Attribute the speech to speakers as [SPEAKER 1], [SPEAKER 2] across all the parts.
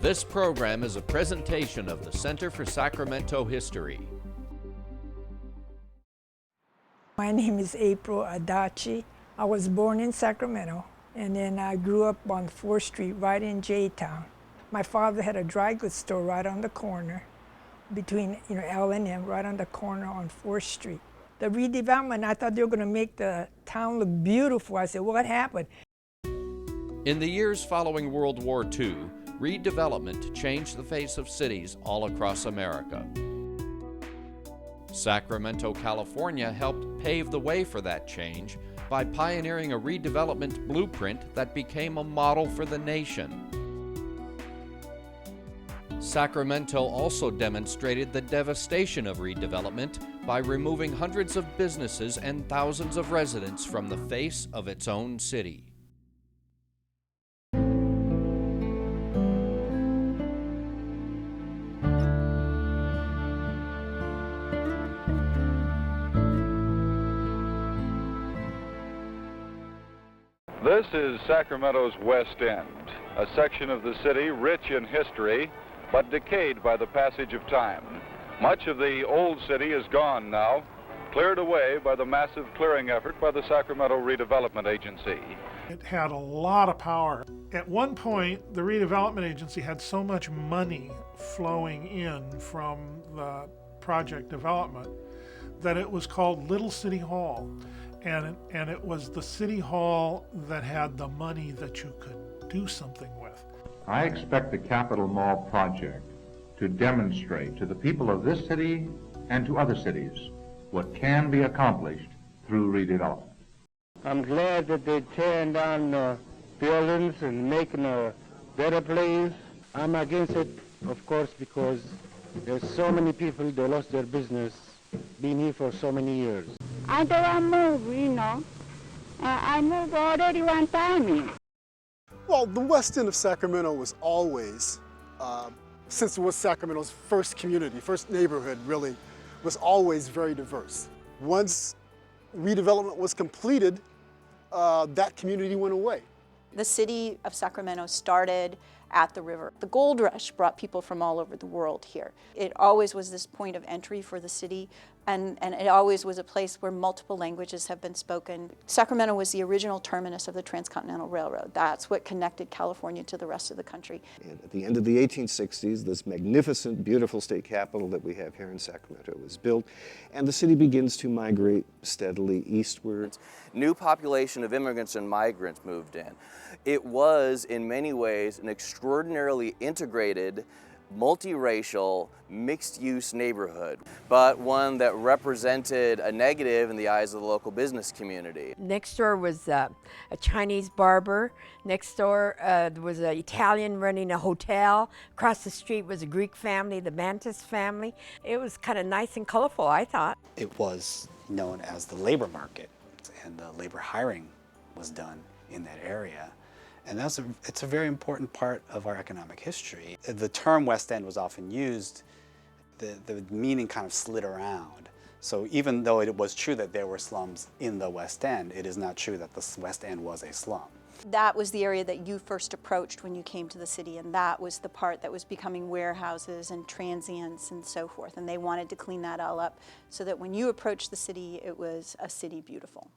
[SPEAKER 1] This program is a presentation of the Center for Sacramento History.
[SPEAKER 2] My name is April Adachi. I was born in Sacramento, and then I grew up on 4th Street right in J-Town. My father had a dry goods store right on the corner between L and M, right on the corner on 4th Street. The redevelopment, I thought they were going to make the town look beautiful. I said, what happened?
[SPEAKER 1] In the years following World War II, redevelopment changed the face of cities all across America. Sacramento, California helped pave the way for that change by pioneering a redevelopment blueprint that became a model for the nation. Sacramento also demonstrated the devastation of redevelopment by removing hundreds of businesses and thousands of residents from the face of its own city.
[SPEAKER 3] This is Sacramento's West End, a section of the city rich in history, but decayed by the passage of time. Much of the old city is gone now, cleared away by the massive clearing effort by the Sacramento Redevelopment Agency.
[SPEAKER 4] It had a lot of power. At one point, the Redevelopment Agency had so much money flowing in from the project development that it was called Little City Hall. And it was the City Hall that had the money that you could do something with.
[SPEAKER 5] I expect the Capitol Mall project to demonstrate to the people of this city and to other cities what can be accomplished through redevelopment.
[SPEAKER 6] I'm glad that they're tearing down buildings and making a better place. I'm against it, of course, because there's so many people that lost their business being here for so many years.
[SPEAKER 7] I don't want to move, I moved already one time.
[SPEAKER 8] Well, the West End of Sacramento was always, since it was Sacramento's first community, first neighborhood really, was always very diverse. Once redevelopment was completed, that community went away.
[SPEAKER 9] The city of Sacramento started at the river. The gold rush brought people from all over the world here. It always was this point of entry for the city, and it always was a place where multiple languages have been spoken. Sacramento was the original terminus of the Transcontinental Railroad. That's what connected California to the rest of the country.
[SPEAKER 10] And at the end of the 1860s, this magnificent, beautiful state capital that we have here in Sacramento was built, and the city begins to migrate steadily eastward.
[SPEAKER 11] New population of immigrants and migrants moved in. It was, in many ways, an extraordinarily integrated, multiracial, mixed-use neighborhood, but one that represented a negative in the eyes of the local business community.
[SPEAKER 12] Next door was a Chinese barber. Next door there was an Italian running a hotel. Across the street was a Greek family, the Mantis family. It was kind of nice and colorful, I thought.
[SPEAKER 13] It was known as the labor market, and labor hiring was done in that area. And it's a very important part of our economic history. The term West End was often used, the meaning kind of slid around. So even though it was true that there were slums in the West End, it is not true that the West End was a slum.
[SPEAKER 9] That was the area that you first approached when you came to the city, and that was the part that was becoming warehouses and transients and so forth. And they wanted to clean that all up so that when you approached the city, it was a city beautiful.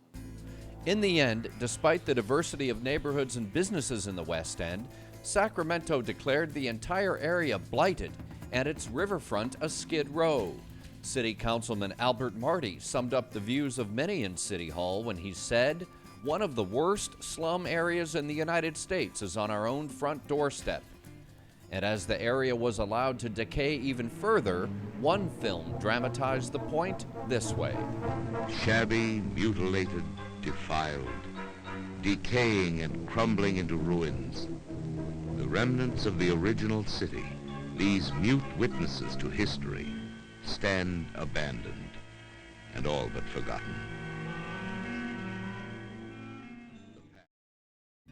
[SPEAKER 1] In the end, despite the diversity of neighborhoods and businesses in the West End, Sacramento declared the entire area blighted and its riverfront a skid row. City Councilman Albert Marty summed up the views of many in City Hall when he said, "One of the worst slum areas in the United States is on our own front doorstep." And as the area was allowed to decay even further, one film dramatized the point this way.
[SPEAKER 14] Shabby, mutilated, defiled, decaying and crumbling into ruins. The remnants of the original city, these mute witnesses to history, stand abandoned and all but forgotten.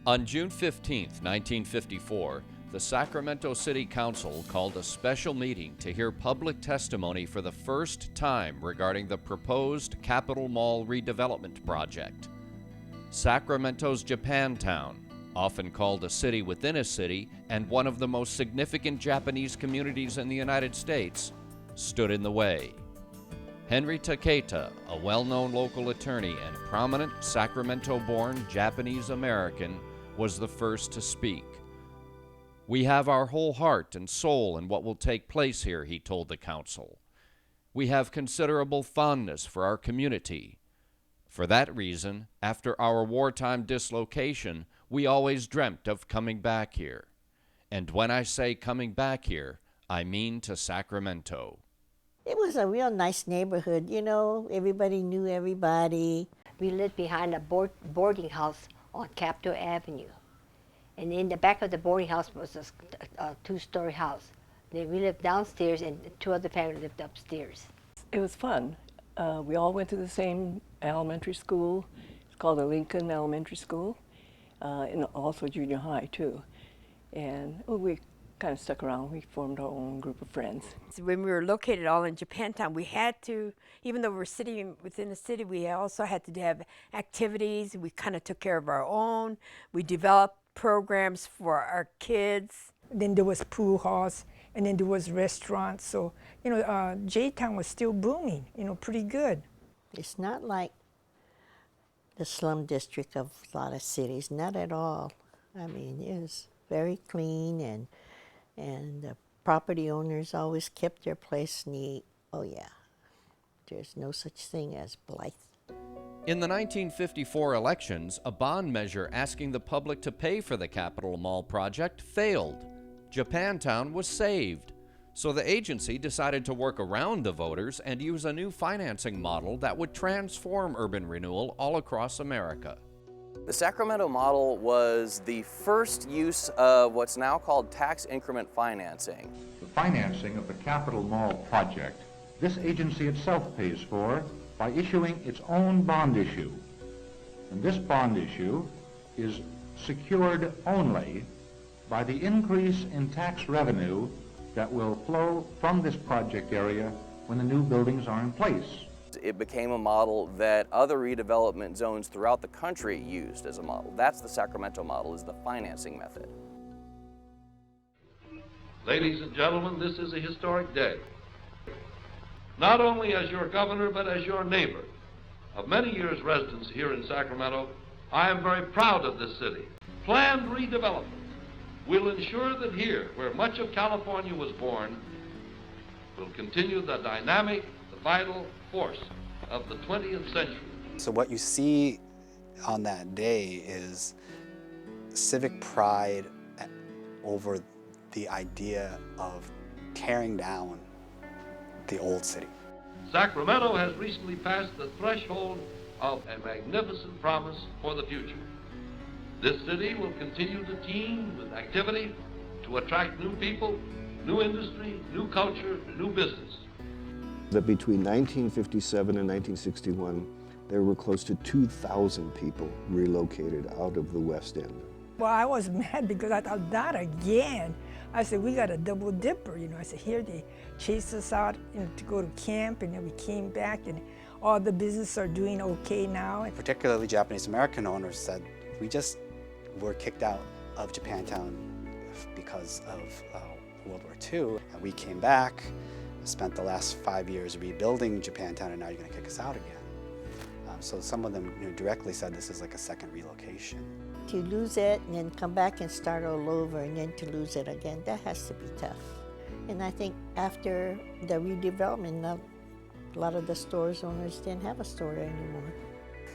[SPEAKER 1] On June 15, 1954, the Sacramento City Council called a special meeting to hear public testimony for the first time regarding the proposed Capitol Mall redevelopment project. Sacramento's Japantown, often called a city within a city and one of the most significant Japanese communities in the United States, stood in the way. Henry Taketa, a well-known local attorney and prominent Sacramento-born Japanese American, was the first to speak. "We have our whole heart and soul in what will take place here," he told the council. "We have considerable fondness for our community. For that reason, after our wartime dislocation, we always dreamt of coming back here. And when I say coming back here, I mean to Sacramento."
[SPEAKER 15] It was a real nice neighborhood, you know, everybody knew everybody.
[SPEAKER 16] We lived behind a boarding house on Capitol Avenue. And in the back of the boarding house was a two-story house. Then we lived downstairs and two other families lived upstairs.
[SPEAKER 17] It was fun. We all went to the same elementary school. It's called the Lincoln Elementary School, and also junior high too. And we kind of stuck around. We formed our own group of friends.
[SPEAKER 12] When we were located all in Japantown, we had to, even though we're sitting within the city, we also had to have activities. We kind of took care of our own. We developed programs for our kids.
[SPEAKER 2] Then there was pool halls, and then there was restaurants. So, you know, J-Town was still booming, you know, pretty good.
[SPEAKER 15] It's not like the slum district of a lot of cities, not at all. I mean, it was very clean, and the property owners always kept their place neat. Oh yeah, there's no such thing as blight.
[SPEAKER 1] In the 1954 elections, a bond measure asking the public to pay for the Capitol Mall project failed. Japantown was saved. So the agency decided to work around the voters and use a new financing model that would transform urban renewal all across America.
[SPEAKER 11] The Sacramento model was the first use of what's now called tax increment financing.
[SPEAKER 5] The financing of the Capitol Mall project, this agency itself pays for by issuing its own bond issue. And this bond issue is secured only by the increase in tax revenue that will flow from this project area when the new buildings are in place.
[SPEAKER 11] It became a model that other redevelopment zones throughout the country used as a model. That's the Sacramento model, is the financing method.
[SPEAKER 18] Ladies and gentlemen, this is a historic day. Not only as your governor, but as your neighbor. Of many years' residence here in Sacramento, I am very proud of this city. Planned redevelopment will ensure that here, where much of California was born, will continue the dynamic, the vital force of the 20th century.
[SPEAKER 13] So what you see on that day is civic pride over the idea of tearing down the old city.
[SPEAKER 18] Sacramento has recently passed the threshold of a magnificent promise for the future. This city will continue to teem with activity to attract new people, new industry, new culture, new business.
[SPEAKER 10] That between 1957 and 1961, there were close to 2,000 people relocated out of the West End.
[SPEAKER 2] Well, I was mad because I thought, not again. I said, we got a double dipper, you know. I said, here they chased us out, you know, to go to camp, and then we came back, and all the businesses are doing okay now.
[SPEAKER 13] Particularly Japanese American owners said, we just were kicked out of Japantown because of World War II, and we came back, spent the last 5 years rebuilding Japantown, and now you're going to kick us out again. So some of them, you know, directly said this is like a second relocation.
[SPEAKER 15] To lose it and then come back and start all over and then to lose it again, that has to be tough. And I think after the redevelopment, a lot of the stores owners didn't have a store anymore.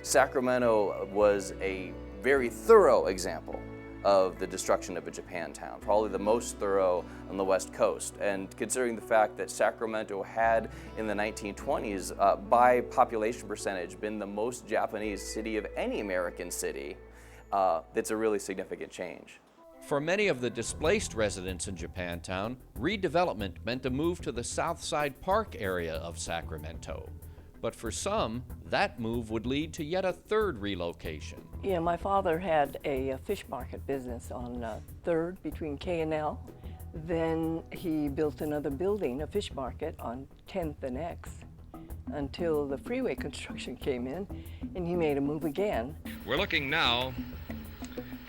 [SPEAKER 11] Sacramento was a very thorough example of the destruction of a Japantown, probably the most thorough on the West Coast. And considering the fact that Sacramento had, in the 1920s, by population percentage, been the most Japanese city of any American city, that's a really significant change.
[SPEAKER 1] For many of the displaced residents in Japantown, redevelopment meant a move to the South Side Park area of Sacramento. But for some, that move would lead to yet a third relocation.
[SPEAKER 17] Yeah, my father had a fish market business on 3rd between K and L. Then he built another building, a fish market, on 10th and X until the freeway construction came in, and he made a move again.
[SPEAKER 19] We're looking now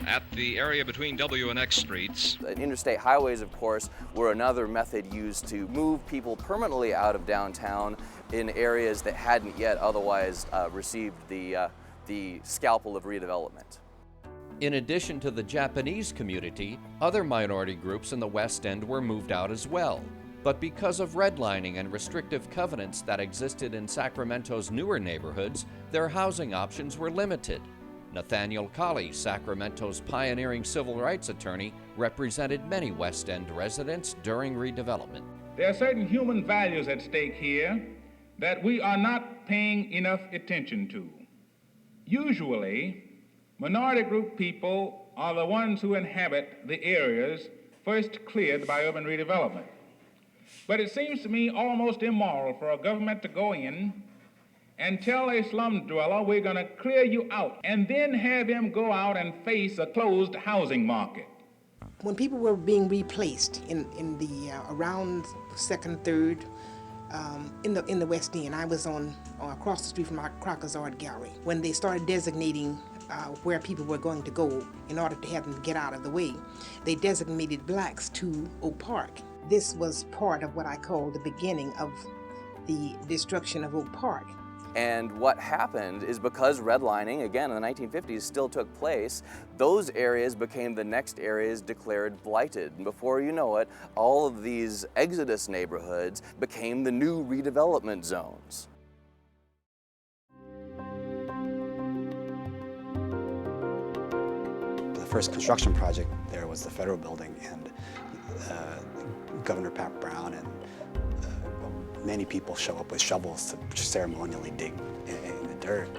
[SPEAKER 19] at the area between W and X streets.
[SPEAKER 11] Interstate highways, of course, were another method used to move people permanently out of downtown in areas that hadn't yet otherwise received the scalpel of redevelopment.
[SPEAKER 1] In addition to the Japanese community, other minority groups in the West End were moved out as well. But because of redlining and restrictive covenants that existed in Sacramento's newer neighborhoods, their housing options were limited. Nathaniel Colley, Sacramento's pioneering civil rights attorney, represented many West End residents during redevelopment.
[SPEAKER 20] There are certain human values at stake here that we are not paying enough attention to. Usually, minority group people are the ones who inhabit the areas first cleared by urban redevelopment. But it seems to me almost immoral for a government to go in and tell a slum dweller, we're going to clear you out, and then have him go out and face a closed housing market.
[SPEAKER 21] When people were being replaced in the around second, third, in the West End, I was on across the street from our Crocker's Art Gallery. When they started designating where people were going to go in order to have them get out of the way, they designated blacks to Oak Park. This was part of what I call the beginning of the destruction of Oak Park.
[SPEAKER 11] And what happened is because redlining, again, in the 1950s still took place, those areas became the next areas declared blighted. And before you know it, all of these exodus neighborhoods became the new redevelopment zones.
[SPEAKER 13] The first construction project there was the Federal Building, and Governor Pat Brown and many people show up with shovels to ceremonially dig in the dirt.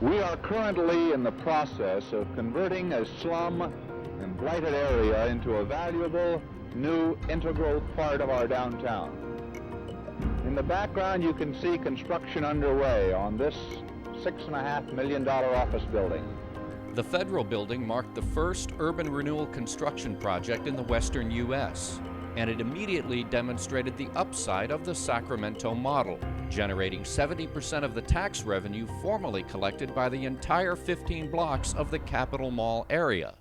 [SPEAKER 5] We are currently in the process of converting a slum and blighted area into a valuable new integral part of our downtown. In the background, you can see construction underway on this $6.5 million office building.
[SPEAKER 1] The Federal Building marked the first urban renewal construction project in the western U.S., and it immediately demonstrated the upside of the Sacramento model, generating 70% of the tax revenue formerly collected by the entire 15 blocks of the Capitol Mall area.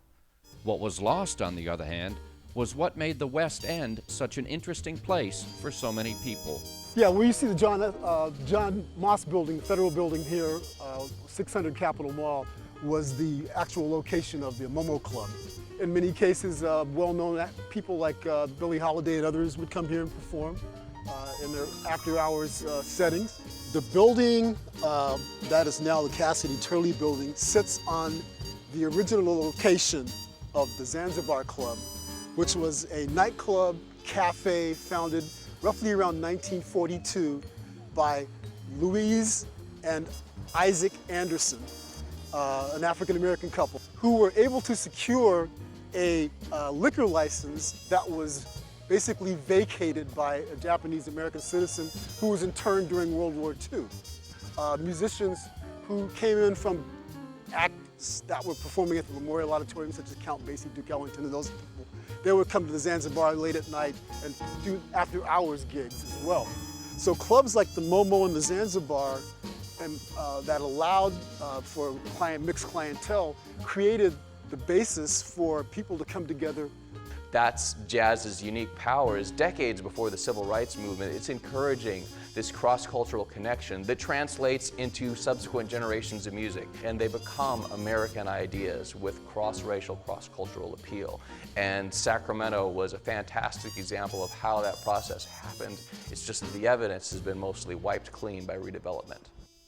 [SPEAKER 1] What was lost, on the other hand, was what made the West End such an interesting place for so many people.
[SPEAKER 8] Yeah, where you see the John Moss building, the Federal Building here, 600 Capitol Mall, was the actual location of the Momo Club. In many cases, well-known people like Billie Holiday and others would come here and perform in their after-hours settings. The building that is now the Cassidy Turley Building sits on the original location of the Zanzibar Club, which was a nightclub cafe founded roughly around 1942 by Louise and Isaac Anderson, an African-American couple, who were able to secure a liquor license that was basically vacated by a Japanese-American citizen who was interned during World War II. Musicians who came in from acts that were performing at the Memorial Auditorium, such as Count Basie, Duke Ellington, and those people, they would come to the Zanzibar late at night and do after-hours gigs as well. So clubs like the Momo and the Zanzibar and that allowed for mixed clientele created the basis for people to come together.
[SPEAKER 11] That's jazz's unique power, is decades before the civil rights movement, it's encouraging this cross-cultural connection that translates into subsequent generations of music, and they become American ideas with cross-racial, cross-cultural appeal. And Sacramento was a fantastic example of how that process happened. It's just that the evidence has been mostly wiped clean by redevelopment.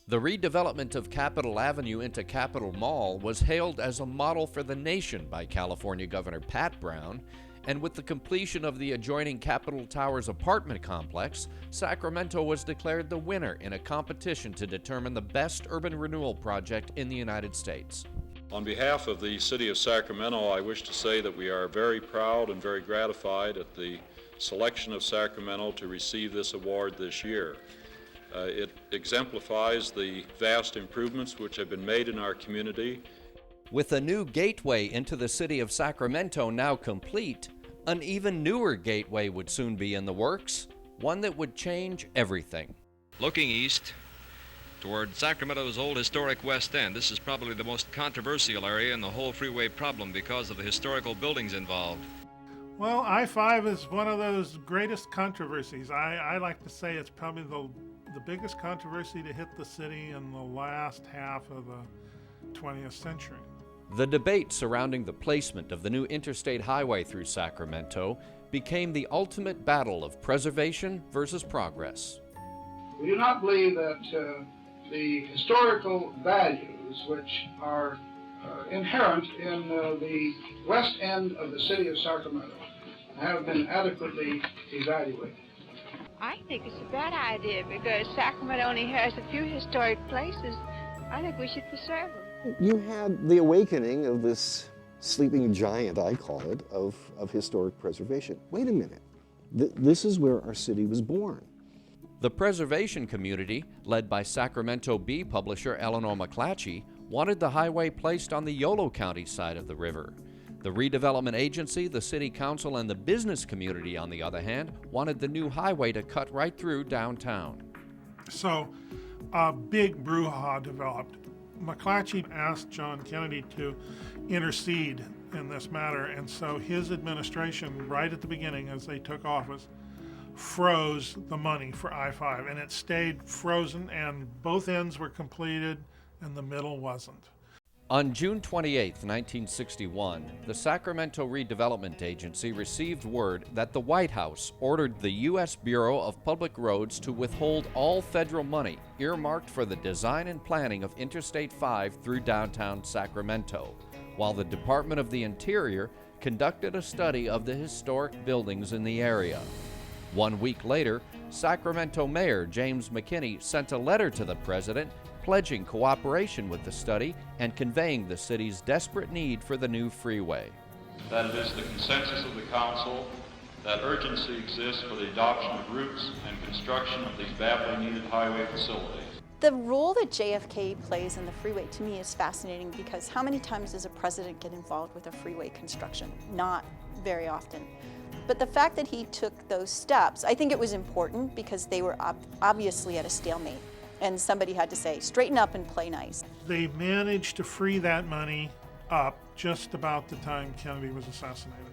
[SPEAKER 1] The redevelopment of Capitol Avenue into Capitol Mall was hailed as a model for the nation by California Governor Pat Brown, and with the completion of the adjoining Capitol Towers apartment complex, Sacramento was declared the winner in a competition to determine the best urban renewal project in the United States.
[SPEAKER 22] On behalf of the City of Sacramento, I wish to say that we are very proud and very gratified at the selection of Sacramento to receive this award this year. It exemplifies the vast improvements which have been made in our community.
[SPEAKER 1] With a new gateway into the city of Sacramento now complete, an even newer gateway would soon be in the works, one that would change everything.
[SPEAKER 19] Looking east toward Sacramento's old historic West End. This is probably the most controversial area in the whole freeway problem because of the historical buildings involved.
[SPEAKER 3] Well, I-5 is one of those greatest controversies. I like to say it's probably the biggest controversy to hit the city in the last half of the 20th century.
[SPEAKER 1] The debate surrounding the placement of the new interstate highway through Sacramento became the ultimate battle of preservation versus progress.
[SPEAKER 4] We do not believe that the historical values which are inherent in the west end of the city of Sacramento have been adequately evaluated.
[SPEAKER 7] I think it's a bad idea because Sacramento only has a few historic places. I think we should preserve them.
[SPEAKER 10] You had the awakening of this sleeping giant, I call it, of historic preservation. Wait a minute. This is where our city was born.
[SPEAKER 1] The preservation community, led by Sacramento Bee publisher Eleanor McClatchy, wanted the highway placed on the Yolo County side of the river. The redevelopment agency, the city council, and the business community, on the other hand, wanted the new highway to cut right through downtown.
[SPEAKER 3] So a big brouhaha developed. McClatchy asked John Kennedy to intercede in this matter, and so his administration, right at the beginning as they took office, froze the money for I-5, and it stayed frozen, and both ends were completed and the middle wasn't.
[SPEAKER 1] On June 28, 1961, the Sacramento Redevelopment Agency received word that the White House ordered the U.S. Bureau of Public Roads to withhold all federal money earmarked for the design and planning of Interstate 5 through downtown Sacramento, while the Department of the Interior conducted a study of the historic buildings in the area. 1 week later, Sacramento Mayor James McKinney sent a letter to the president pledging cooperation with the study and conveying the city's desperate need for the new freeway.
[SPEAKER 22] That it is the consensus of the council that urgency exists for the adoption of routes and construction of these badly needed highway facilities.
[SPEAKER 9] The role that JFK plays in the freeway to me is fascinating because how many times does a president get involved with a freeway construction? Not very often. But the fact that he took those steps, I think it was important because they were obviously at a stalemate. And somebody had to say, straighten up and play nice.
[SPEAKER 3] They managed to free that money up just about the time Kennedy was assassinated.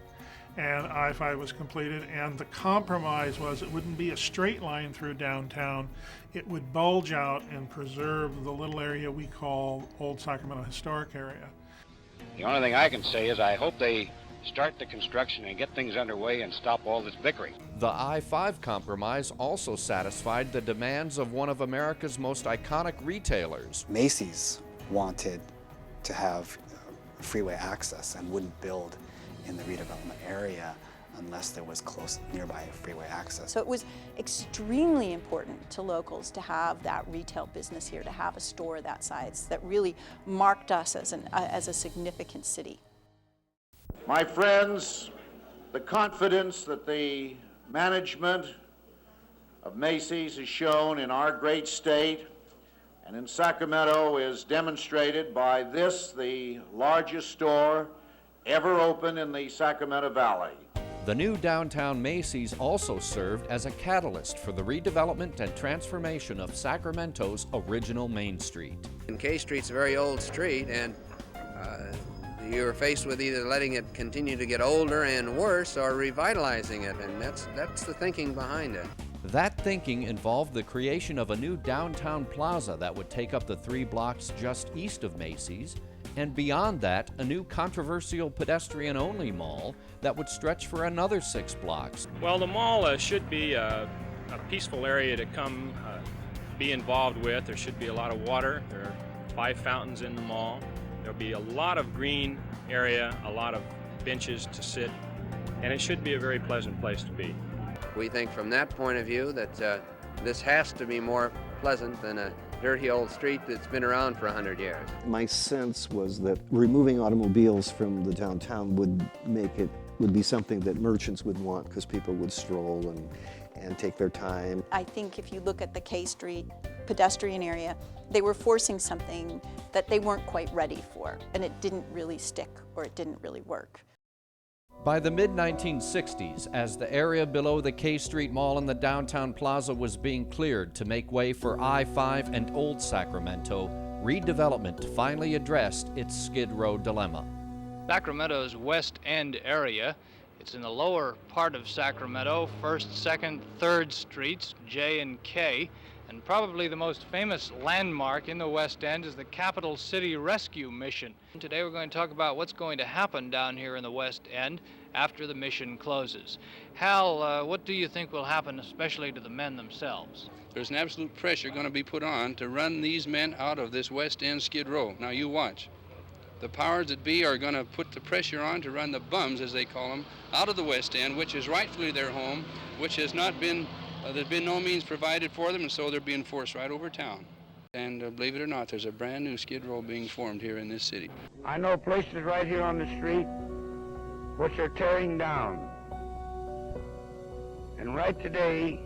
[SPEAKER 3] And I-5 was completed, and the compromise was it wouldn't be a straight line through downtown. It would bulge out and preserve the little area we call Old Sacramento Historic Area.
[SPEAKER 23] The only thing I can say is I hope they start the construction and get things underway and stop all this bickering.
[SPEAKER 1] The I-5 compromise also satisfied the demands of one of America's most iconic retailers.
[SPEAKER 13] Macy's wanted to have freeway access and wouldn't build in the redevelopment area unless there was close nearby freeway access.
[SPEAKER 9] So it was extremely important to locals to have that retail business here, to have a store that size that really marked us as a significant city.
[SPEAKER 24] My friends, the confidence that the management of Macy's has shown in our great state and in Sacramento is demonstrated by this, the largest store ever opened in the Sacramento Valley.
[SPEAKER 1] The new downtown Macy's also served as a catalyst for the redevelopment and transformation of Sacramento's original Main Street.
[SPEAKER 25] And K Street's a very old street, and you're faced with either letting it continue to get older and worse or revitalizing it, and that's the thinking behind it.
[SPEAKER 1] That thinking involved the creation of a new downtown plaza that would take up the 3 blocks just east of Macy's, and beyond that, a new controversial pedestrian-only mall that would stretch for another 6 blocks.
[SPEAKER 26] Well, the mall should be a peaceful area to come be involved with. There should be a lot of water. There are 5 fountains in the mall. There'll be a lot of green area, a lot of benches to sit, and it should be a very pleasant place to be.
[SPEAKER 25] We think from that point of view that this has to be more pleasant than a dirty old street that's been around for 100 years.
[SPEAKER 10] My sense was that removing automobiles from the downtown would be something that merchants would want because people would stroll and take their time.
[SPEAKER 9] I think if you look at the K Street pedestrian area, they were forcing something that they weren't quite ready for, and it didn't really stick or it didn't really work.
[SPEAKER 1] By the mid-1960s, as the area below the K Street Mall and the downtown plaza was being cleared to make way for I-5 and Old Sacramento, redevelopment finally addressed its Skid Row dilemma.
[SPEAKER 2] Sacramento's West End area, it's in the lower part of Sacramento, 1st, 2nd, 3rd Streets, J and K, and probably the most famous landmark in the West End is the Capital City Rescue Mission. Today we're going to talk about what's going to happen down here in the West End after the mission closes. Hal, what do you think will happen, especially to the men themselves?
[SPEAKER 6] There's an absolute pressure going to be put on to run these men out of this West End Skid Row. Now you watch. The powers that be are going to put the pressure on to run the bums, as they call them, out of the West End, which is rightfully their home, which has not been, there's been no means provided for them, and so they're being forced right over town. And believe it or not, there's a brand new Skid Row being formed here in this city.
[SPEAKER 12] I know places right here on the street which are tearing down. And right today,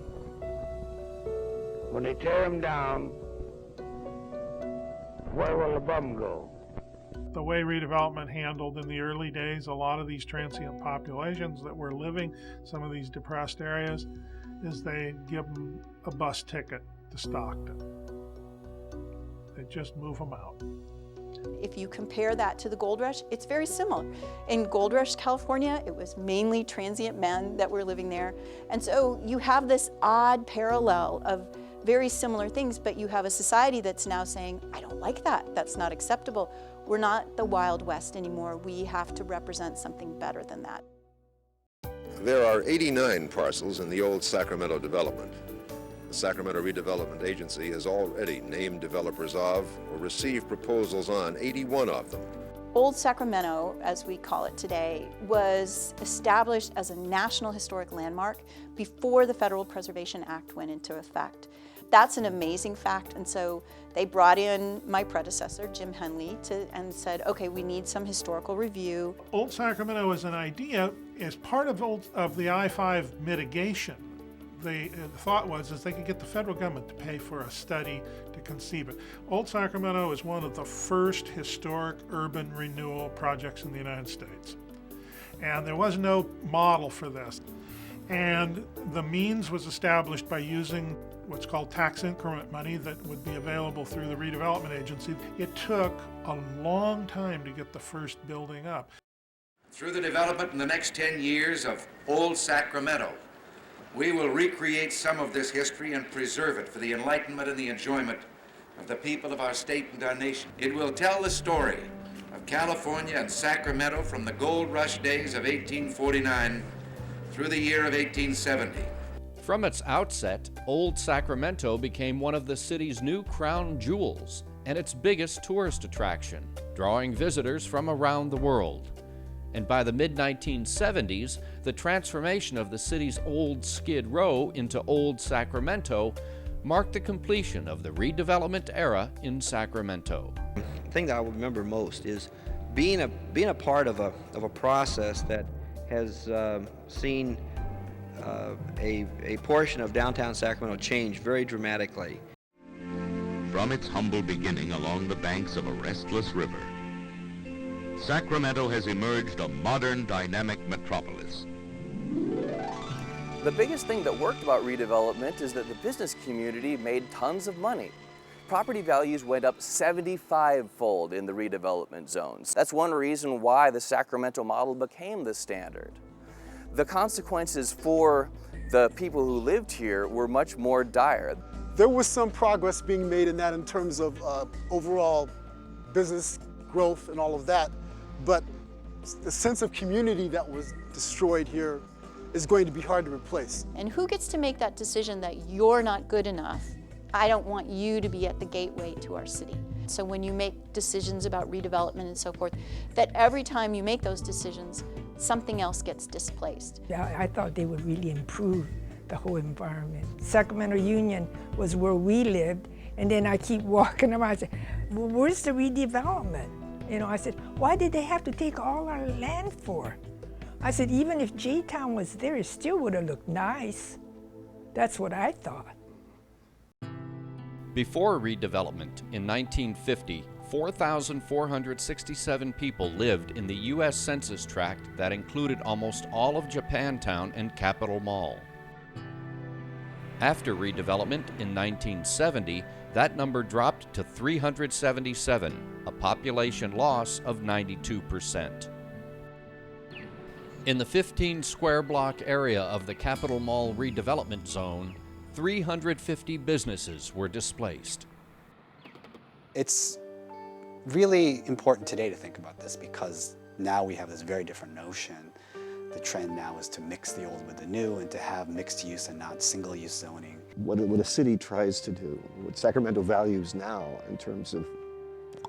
[SPEAKER 12] when they tear them down, where will the bum go?
[SPEAKER 3] The way redevelopment handled in the early days a lot of these transient populations that were living some of these depressed areas is they give them a bus ticket to Stockton. They just move them out.
[SPEAKER 9] If you compare that to the Gold Rush, it's very similar. In Gold Rush, California, it was mainly transient men that were living there. And so you have this odd parallel of very similar things, but you have a society that's now saying, I don't like that, that's not acceptable. We're not the Wild West anymore. We have to represent something better than that.
[SPEAKER 14] There are 89 parcels in the Old Sacramento development. The Sacramento Redevelopment Agency has already named developers of or received proposals on 81 of them.
[SPEAKER 9] Old Sacramento, as we call it today, was established as a National Historic Landmark before the Federal Preservation Act went into effect. That's an amazing fact, and so they brought in my predecessor, Jim Henley, and said, okay, we need some historical review.
[SPEAKER 3] Old Sacramento as an idea is part of the I-5 mitigation. The thought was they could get the federal government to pay for a study to conceive it. Old Sacramento is one of the first historic urban renewal projects in the United States. And there was no model for this. And the means was established by using what's called tax increment money that would be available through the redevelopment agency. It took a long time to get the first building up.
[SPEAKER 16] Through the development in the next 10 years of Old Sacramento, we will recreate some of this history and preserve it for the enlightenment and the enjoyment of the people of our state and our nation. It will tell the story of California and Sacramento from the gold rush days of 1849 through the year of 1870.
[SPEAKER 1] From its outset, Old Sacramento became one of the city's new crown jewels and its biggest tourist attraction, drawing visitors from around the world. And by the mid-1970s, the transformation of the city's old Skid Row into Old Sacramento marked the completion of the redevelopment era in Sacramento.
[SPEAKER 18] The thing that I remember most is being a part of a process that has seen a portion of downtown Sacramento change very dramatically.
[SPEAKER 27] From its humble beginning along the banks of a restless river, Sacramento has emerged a modern, dynamic metropolis.
[SPEAKER 11] The biggest thing that worked about redevelopment is that the business community made tons of money. Property values went up 75-fold in the redevelopment zones. That's one reason why the Sacramento model became the standard. The consequences for the people who lived here were much more dire.
[SPEAKER 8] There was some progress being made in that in terms of overall business growth and all of that, but the sense of community that was destroyed here is going to be hard to replace.
[SPEAKER 9] And who gets to make that decision that you're not good enough? I don't want you to be at the gateway to our city. So when you make decisions about redevelopment and so forth, that every time you make those decisions, something else gets displaced.
[SPEAKER 28] I thought they would really improve the whole environment. Sacramento Union was where we lived, and then I keep walking around and say, well, where's the redevelopment? You know, I said, why did they have to take all our land for? I said, even if J-Town was there, it still would have looked nice. That's what I thought.
[SPEAKER 1] Before redevelopment in 1950, 4,467 people lived in the U.S. Census tract that included almost all of Japantown and Capitol Mall. After redevelopment in 1970, that number dropped to 377, a population loss of 92%. In the 15 square block area of the Capitol Mall redevelopment zone, 350 businesses were displaced.
[SPEAKER 13] It's really important today to think about this because now we have this very different notion. The trend now is to mix the old with the new and to have mixed use and not single use zoning.
[SPEAKER 10] What a city tries to do, what Sacramento values now in terms of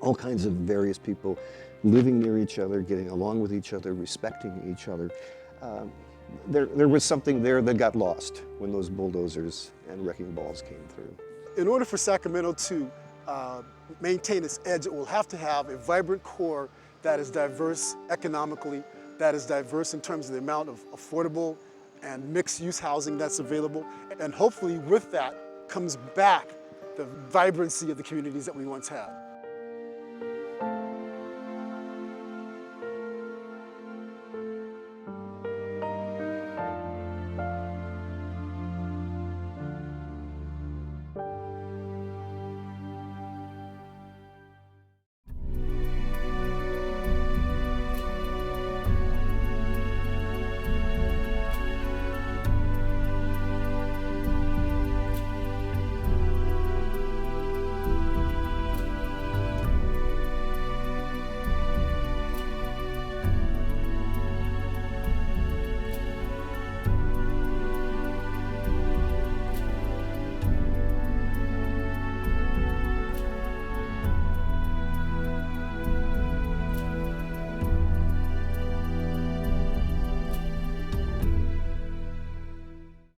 [SPEAKER 10] all kinds of various people living near each other, getting along with each other, respecting each other. There was something there that got lost when those bulldozers and wrecking balls came through.
[SPEAKER 8] In order for Sacramento to maintain its edge, it will have to have a vibrant core that is diverse economically, that is diverse in terms of the amount of affordable and mixed-use housing that's available. And hopefully with that comes back the vibrancy of the communities that we once had.